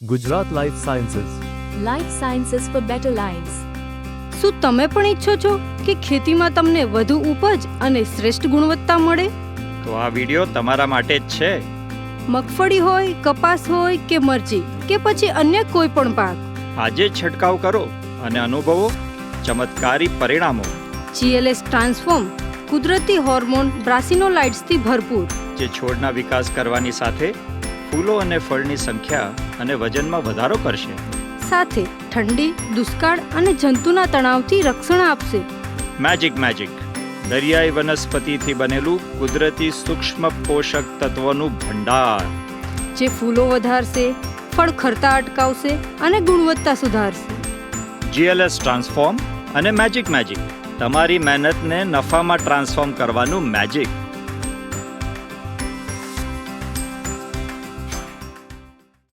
Gujarat life sciences. Life sciences for better lives. શું તમે પણ ઈચ્છો છો કે ખેતીમાં તમને વધુ ઉપજ અને શ્રેષ્ઠ ગુણવત્તા મળે? તો આ વિડિયો તમારા માટે જ છે. મગફળી હોય, કપાસ હોય કે મરચી કે પછી અન્ય કોઈ પણ પાક, આજે જ છંટકાવ કરો અને અનુભવો ચમત્કારી પરિણામો, GLS ટ્રાન્સફોર્મ કુદરતી હોર્મોન બ્રાસિનોલાઇડ્સથી ભરપૂર, જે છોડના વિકાસ કરવાની સાથે ફૂલો અને ફળની સંખ્યા અને વજનમાં વધારો કરશે. સાથે ઠંડી, દુષ્કાળ અને જંતુના તણાવથી રક્ષણ આપશે. મેજિક દરિયાઈ વનસ્પતિથી બનેલું કુદરતી સૂક્ષ્મ પોષક તત્વોનું ભંડાર, જે ફૂલો વધારશે, ફળ ખરતા અટકાવશે અને ગુણવત્તા સુધારશે. GLS ટ્રાન્સફોર્મ અને મેજિક તમારી મહેનતને નફામાં ટ્રાન્સફોર્મ કરવાનું મેજિક.